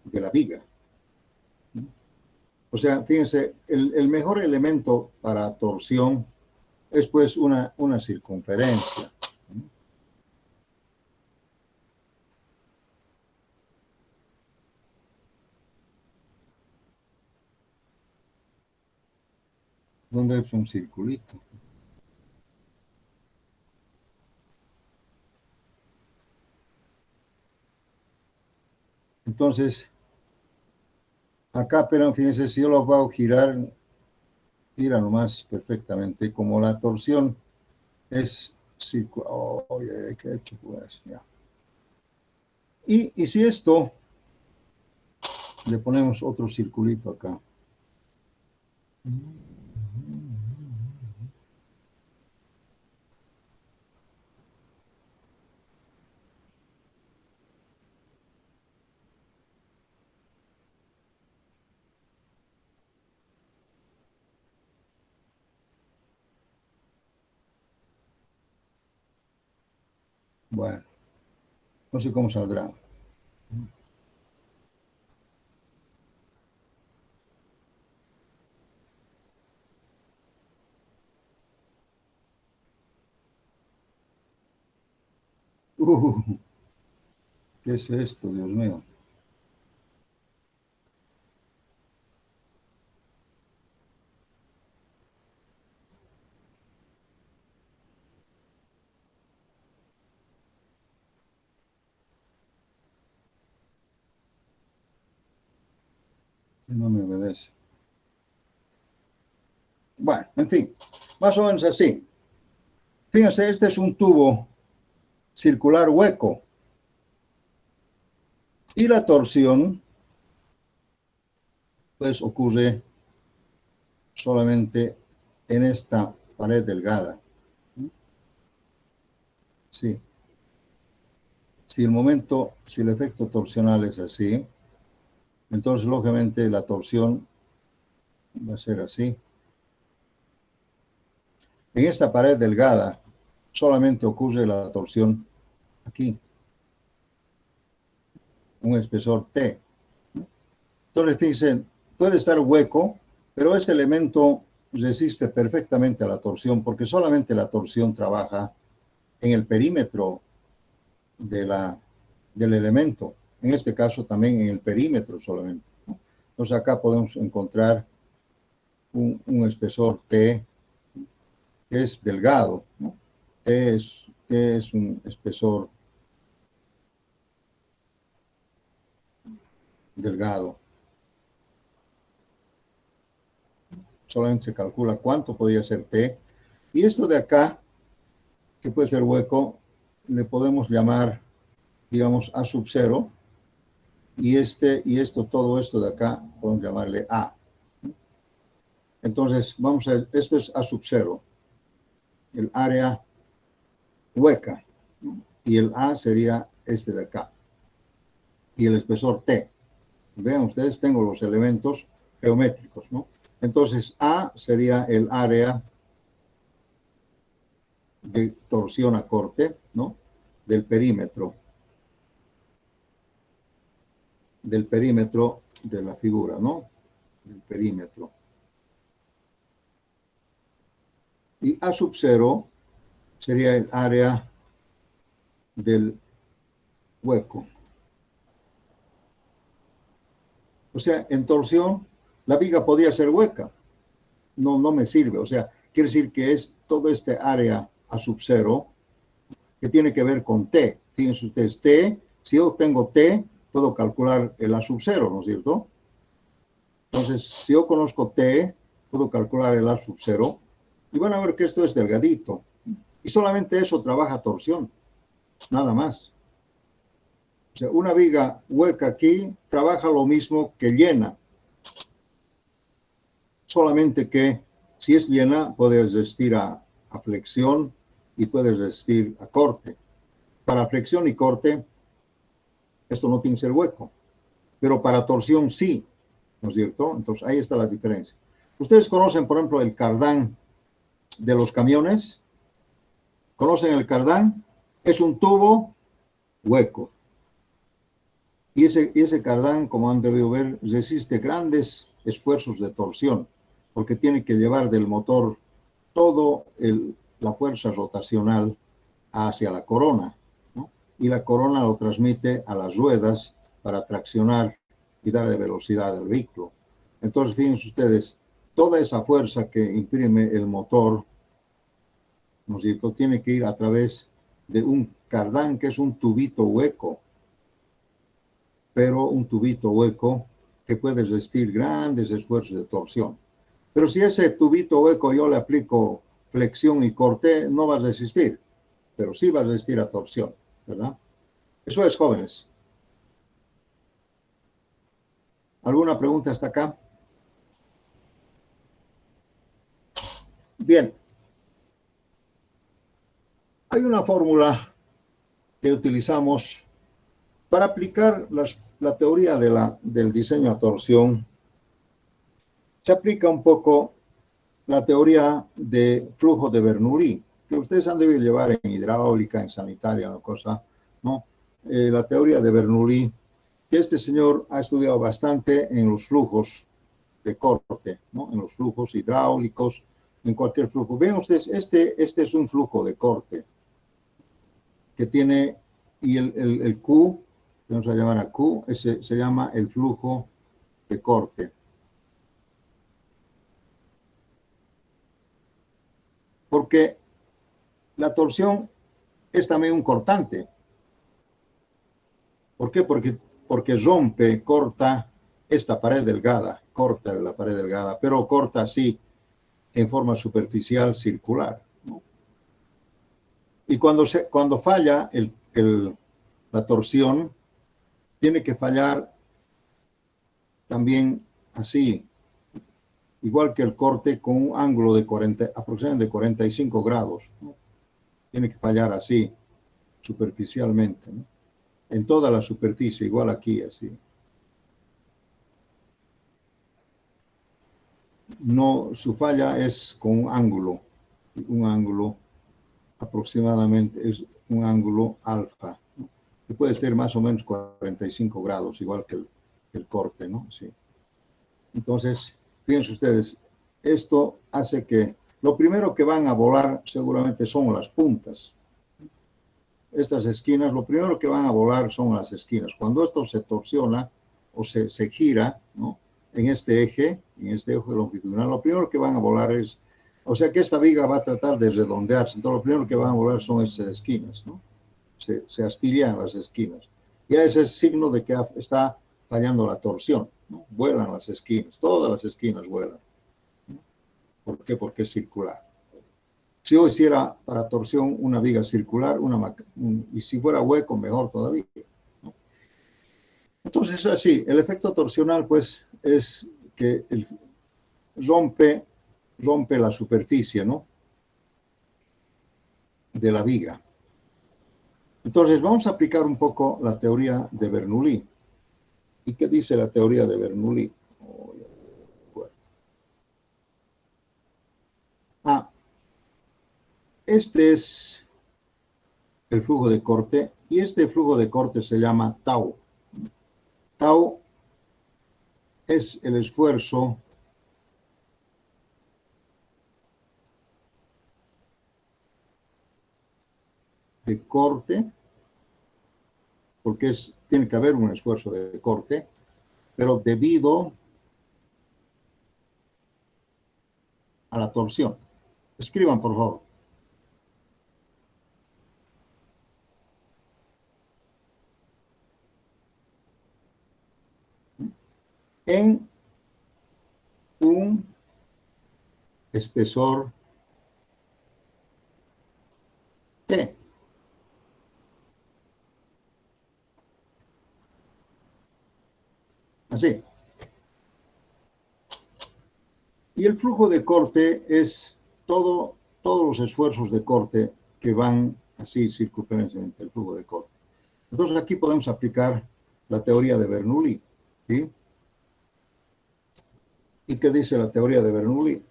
[SPEAKER 1] de la viga. O sea, fíjense, el mejor elemento para torsión es pues una circunferencia. ¿Dónde es un circulito? Entonces, acá, pero fíjense, si yo lo hago girar, gira nomás perfectamente. Como la torsión es Oye, ¿qué he hecho pues? Ya. Y si esto, le ponemos otro circulito acá. Bueno, no sé cómo saldrá. ¿Qué es esto, Dios mío? No me obedece. Bueno, en fin, más o menos así. Fíjense, este es un tubo circular hueco. Y la torsión, pues, ocurre solamente en esta pared delgada. Sí. Si el efecto torsional es así, entonces, lógicamente, la torsión va a ser así. En esta pared delgada solamente ocurre la torsión aquí, un espesor T. Entonces, fíjense, puede estar hueco, pero este elemento resiste perfectamente a la torsión porque solamente la torsión trabaja en el perímetro del elemento. En este caso también en el perímetro solamente, ¿no? Entonces acá podemos encontrar un espesor T que es delgado, ¿no? T es un espesor delgado. Solamente se calcula cuánto podría ser T. Y esto de acá, que puede ser hueco, le podemos llamar, digamos, A sub 0. Todo esto de acá, podemos llamarle A. Entonces, vamos a ver, esto es A sub 0, el área hueca, ¿no? Y el A sería este de acá. Y el espesor T. Vean ustedes, tengo los elementos geométricos, ¿no? Entonces, A sería el área de torsión a corte, ¿no? Del perímetro de la figura, ¿no? Del perímetro. Y A sub 0 sería el área del hueco. O sea, en torsión, la viga podría ser hueca. No me sirve. O sea, quiere decir que es todo este área A sub 0 que tiene que ver con T. Fíjense ustedes, T, si yo tengo T, puedo calcular el A sub 0, ¿no es cierto? Entonces, si yo conozco T, puedo calcular el A sub 0 y van a ver que esto es delgadito. Y solamente eso trabaja torsión, nada más. O sea, una viga hueca aquí trabaja lo mismo que llena. Solamente que si es llena, puede resistir a flexión y puede resistir a corte. Para flexión y corte, esto no tiene que ser hueco. Pero para torsión sí, ¿no es cierto? Entonces ahí está la diferencia. Ustedes conocen, por ejemplo, el cardán de los camiones. ¿Conocen el cardán? Es un tubo hueco. Y ese cardán, como han debido ver, resiste grandes esfuerzos de torsión, porque tiene que llevar del motor toda la fuerza rotacional hacia la corona, ¿no? Y la corona lo transmite a las ruedas para traccionar y darle velocidad al vehículo. Entonces, fíjense ustedes, toda esa fuerza que imprime el motor, ¿no es cierto?, tiene que ir a través de un cardán, que es un tubito hueco, pero un tubito hueco que puede resistir grandes esfuerzos de torsión. Pero si ese tubito hueco yo le aplico flexión y corte, no va a resistir. pero sí va a resistir a torsión, ¿verdad? Eso es, jóvenes. ¿Alguna pregunta hasta acá? Bien. Hay una fórmula que utilizamos para aplicar la teoría del diseño a torsión. Se aplica un poco la teoría de flujo de Bernoulli, que ustedes han debido llevar en hidráulica, en sanitaria, una cosa, ¿no? La teoría de Bernoulli, que este señor ha estudiado bastante en los flujos de corte, ¿no? En los flujos hidráulicos, en cualquier flujo. Ven ustedes, este es un flujo de corte que tiene, y el Q, que vamos a llamar a Q, ese se llama el flujo de corte. Porque la torsión es también un cortante. ¿Por qué? Porque rompe, corta esta pared delgada, corta la pared delgada, pero corta así en forma superficial circular, ¿no? Y cuando falla la torsión, tiene que fallar también así, igual que el corte, con un ángulo de aproximadamente de 45 grados, ¿no? Tiene que fallar así, superficialmente, ¿no? En toda la superficie, igual aquí, así. No, su falla es con un ángulo aproximadamente, es un ángulo alfa, ¿no? Que puede ser más o menos 45 grados, igual que el corte, ¿no? Sí. Entonces, fíjense ustedes, esto hace que lo primero que van a volar seguramente son las puntas. Estas esquinas, lo primero que van a volar son las esquinas. Cuando esto se torsiona o se gira, ¿no? En este eje longitudinal, lo primero que van a volar es, o sea que esta viga va a tratar de redondearse, entonces lo primero que van a volar son estas esquinas, ¿no? Se astillan las esquinas. Y ese es signo de que está fallando la torsión, ¿no? Vuelan las esquinas, todas las esquinas vuelan, ¿no? ¿Por qué? Porque es circular. Si yo hiciera para torsión una viga circular, y si fuera hueco, mejor todavía, ¿no? Entonces, así, el efecto torsional, pues, es que rompe la superficie, ¿no? De la viga. Entonces, vamos a aplicar un poco la teoría de Bernoulli. ¿Y qué dice la teoría de Bernoulli? Este es el flujo de corte, y este flujo de corte se llama tau. Tau es el esfuerzo de corte, porque tiene que haber un esfuerzo de corte, pero debido a la torsión. Escriban, por favor. En un espesor T. Así. Y el flujo de corte es todos los esfuerzos de corte que van así circunferencialmente, el flujo de corte. Entonces aquí podemos aplicar la teoría de Bernoulli, ¿sí? ¿Y qué dice la teoría de Bernoulli?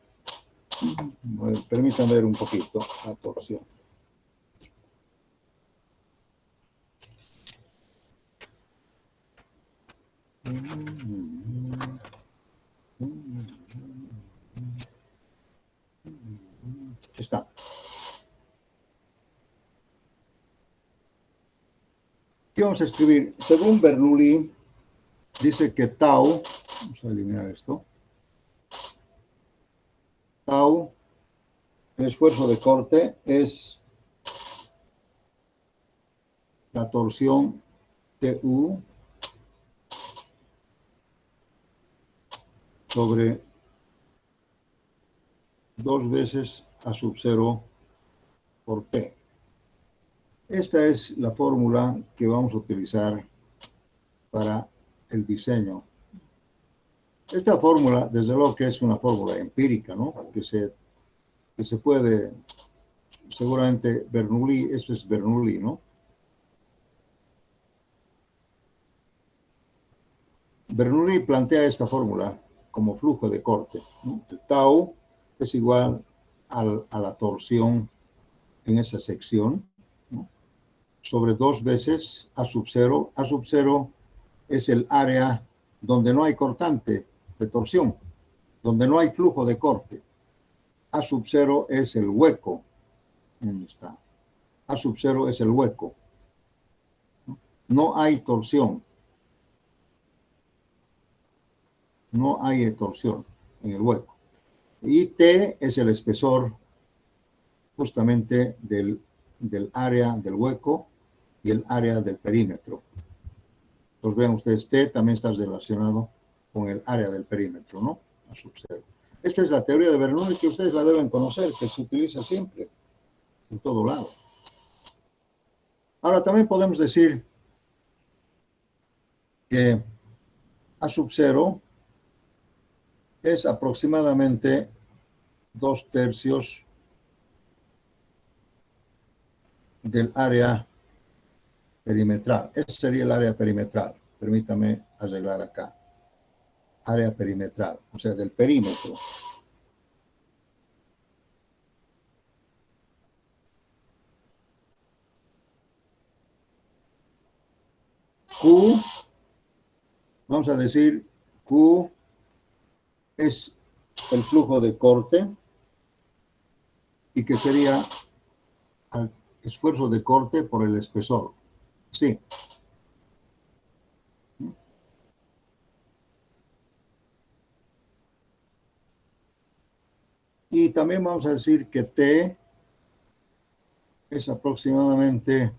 [SPEAKER 1] Bueno, permítanme ver un poquito la torsión. Está. ¿Qué vamos a escribir? Según Bernoulli, dice que tau, vamos a eliminar esto, tau, el esfuerzo de corte, es la torsión TU sobre 2 veces A sub 0 por T. Esta es la fórmula que vamos a utilizar para el diseño. Esta fórmula, desde luego que es una fórmula empírica, ¿no? Que se puede, seguramente Bernoulli, esto es Bernoulli, ¿no? Bernoulli plantea esta fórmula como flujo de corte, ¿no? El tau es igual a la torsión en esa sección, ¿no? Sobre 2 veces A sub 0. A sub 0 es el área donde no hay cortante de torsión, donde no hay flujo de corte. A sub 0 es el hueco. ¿Dónde está? A sub 0 es el hueco. No hay torsión. No hay torsión en el hueco. Y T es el espesor justamente del área del hueco y el área del perímetro. Entonces vean ustedes, T también está relacionado con el área del perímetro, ¿no? A sub 0. Esta es la teoría de Bernoulli que ustedes la deben conocer, que se utiliza siempre, en todo lado. Ahora también podemos decir que A sub 0 es aproximadamente 2/3 del área perimetral. Este sería el área perimetral. Permítame arreglar acá. Área perimetral, o sea, del perímetro. Q, vamos a decir, Q es el flujo de corte y que sería al esfuerzo de corte por el espesor. Sí. Y también vamos a decir que T es aproximadamente,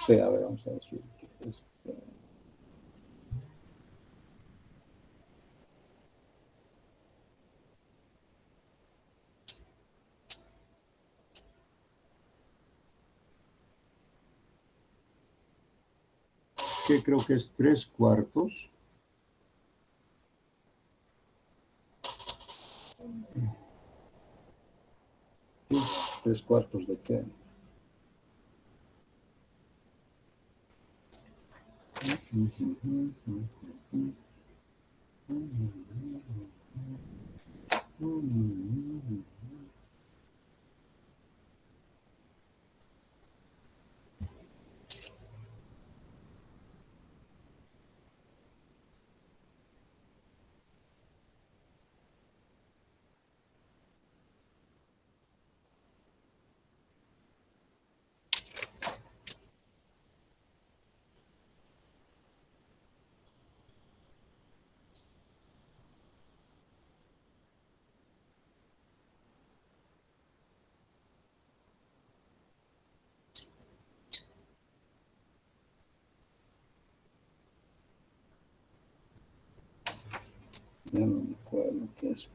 [SPEAKER 1] a ver, vamos a decir que es T. Que creo que es 3/4. ¿Tres cuartos de qué? Ya no me acuerdo qué es.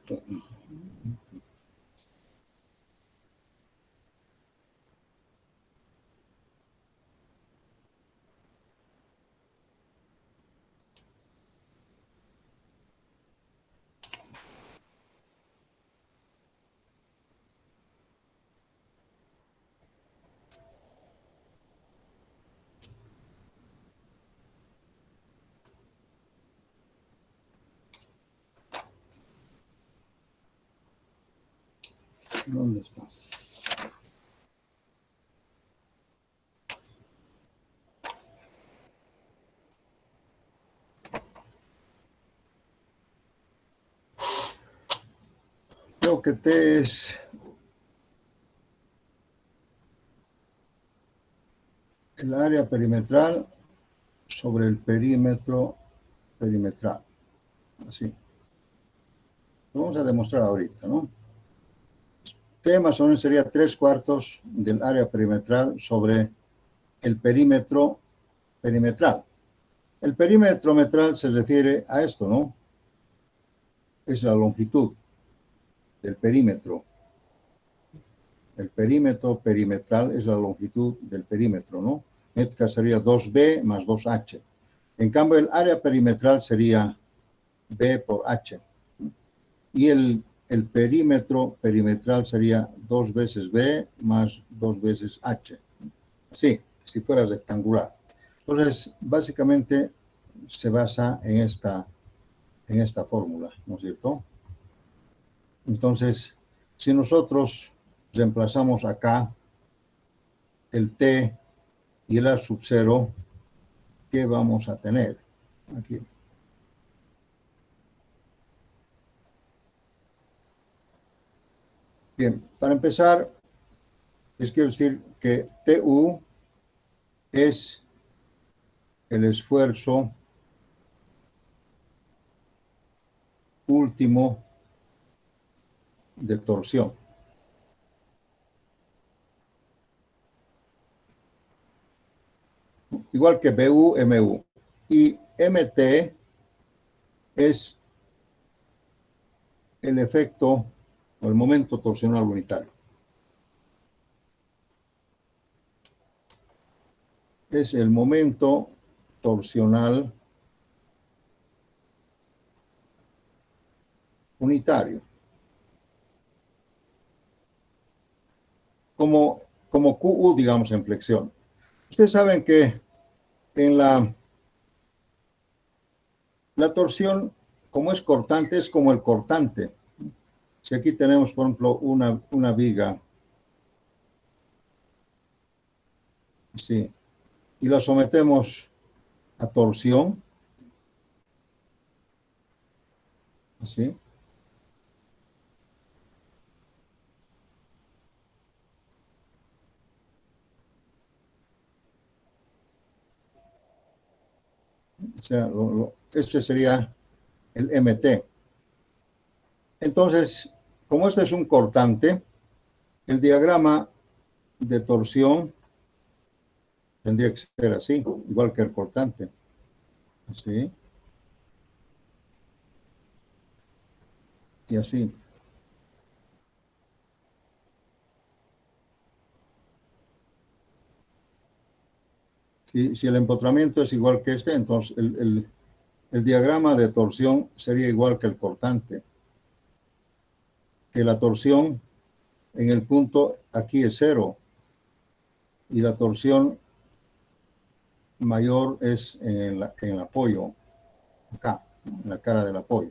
[SPEAKER 1] ¿Dónde está? Creo que T es el área perimetral sobre el perímetro perimetral. Así. Lo vamos a demostrar ahorita, ¿no? T más o menos sería 3/4 del área perimetral sobre el perímetro perimetral. El perímetro metral se refiere a esto, ¿no? Es la longitud del perímetro. El perímetro perimetral es la longitud del perímetro, ¿no? En este caso sería 2b más 2h. En cambio, el área perimetral sería b por h. Y el perímetro perimetral sería 2 veces b más 2 veces h. Así, si fuera rectangular. Entonces, básicamente se basa en esta fórmula, ¿no es cierto? Entonces, si nosotros reemplazamos acá el t y el a sub 0, ¿qué vamos a tener? Aquí. Bien, para empezar, les quiero decir que TU es el esfuerzo último de torsión. Igual que BU, MU. Y MT es el efecto o el momento torsional unitario. Es el momento torsional unitario. Como QU, digamos, en flexión. Ustedes saben que en la torsión, como es cortante, es como el cortante. Si aquí tenemos, por ejemplo, una viga, así, y la sometemos a torsión, así, o sea, este sería el MT. Entonces, como este es un cortante, el diagrama de torsión tendría que ser así, igual que el cortante. Así. Y así. Si el empotramiento es igual que este, entonces el diagrama de torsión sería igual que el cortante. Que la torsión en el punto aquí es 0 y la torsión mayor es en el apoyo, acá, en la cara del apoyo.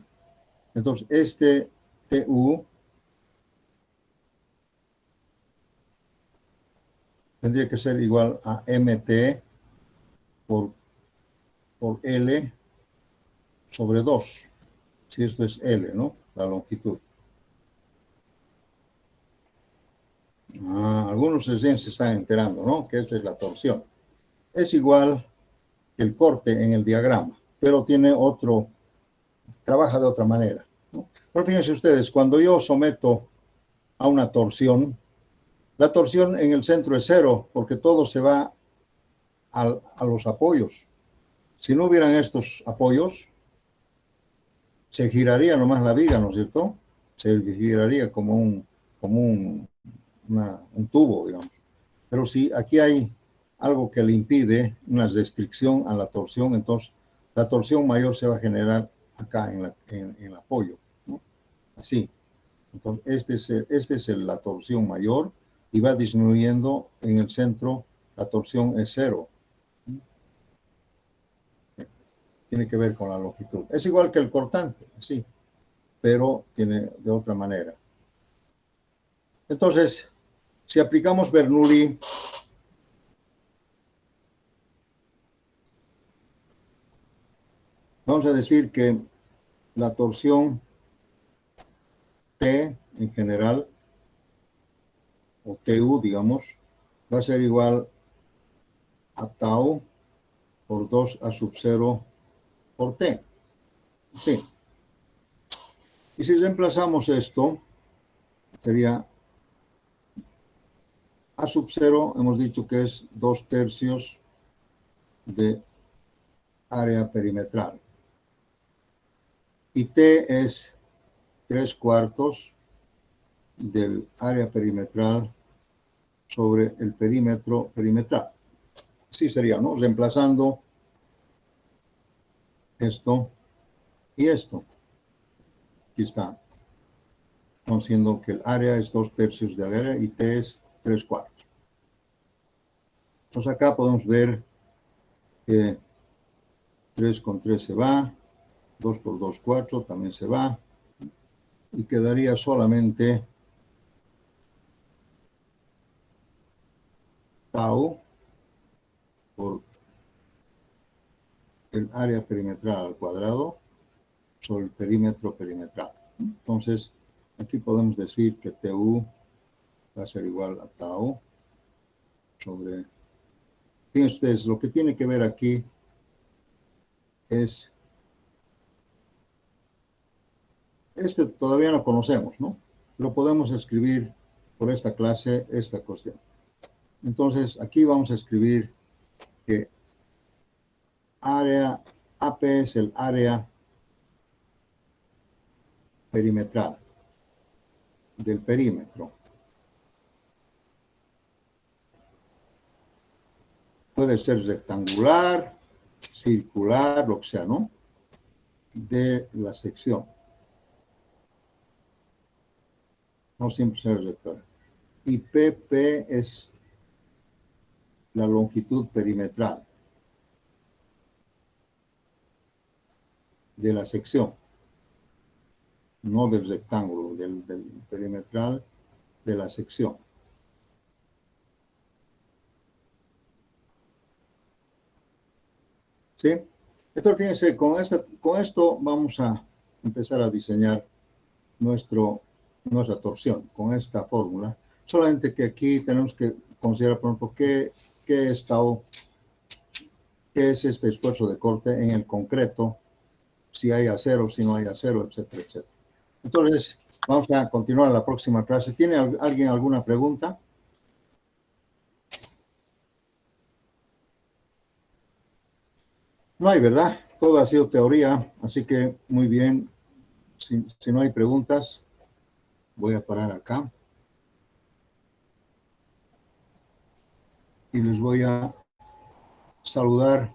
[SPEAKER 1] Entonces, este TU tendría que ser igual a MT por L sobre 2, si esto es L, ¿no? La longitud. Algunos recién se están enterando, ¿no? Que esa es la torsión. Es igual que el corte en el diagrama, pero tiene trabaja de otra manera, ¿no? Pero fíjense ustedes, cuando yo someto a una torsión, la torsión en el centro es 0, porque todo se va a los apoyos. Si no hubieran estos apoyos, se giraría nomás la viga, ¿no es cierto? Se giraría como un tubo, digamos. Pero si aquí hay algo que le impide, una restricción a la torsión, entonces la torsión mayor se va a generar acá en el apoyo, ¿no? Así. Entonces, este es la torsión mayor y va disminuyendo en el centro, la torsión es 0. Tiene que ver con la longitud. Es igual que el cortante, así, pero tiene de otra manera. Entonces, si aplicamos Bernoulli, vamos a decir que la torsión T en general, o TU, digamos, va a ser igual a tau por 2 a sub 0 por T. Sí. Y si reemplazamos esto, sería a sub 0, hemos dicho que es 2/3 de área perimetral. Y T es 3/4 del área perimetral sobre el perímetro perimetral. Así sería, ¿no? Reemplazando esto y esto. Aquí está. Conociendo que el área es 2/3 del área y T es 3/4. Entonces acá podemos ver que 3 con 3 se va, 2 por 2, 4 también se va, y quedaría solamente tau por el área perimetral al cuadrado sobre el perímetro perimetral. Entonces, aquí podemos decir que TU va a ser igual a tau sobre... Fíjense ustedes, lo que tiene que ver aquí es... Este todavía no conocemos, ¿no? Lo podemos escribir por esta clase, esta cuestión. Entonces, aquí vamos a escribir que área AP es el área perimetral del perímetro. Puede ser rectangular, circular, lo que sea, ¿no? De la sección. No siempre será rectangular. Y PP es la longitud perimetral de la sección, no del rectángulo, del perimetral de la sección. ¿Sí? Entonces, fíjense, con esto vamos a empezar a diseñar nuestra torsión con esta fórmula. Solamente que aquí tenemos que considerar, por ejemplo, qué es este esfuerzo de corte en el concreto, si hay acero, si no hay acero, etcétera, etcétera. Entonces, vamos a continuar en la próxima clase. ¿Tiene alguien alguna pregunta? No hay, ¿verdad? Todo ha sido teoría, así que muy bien. Si no hay preguntas, voy a parar acá. Y les voy a saludar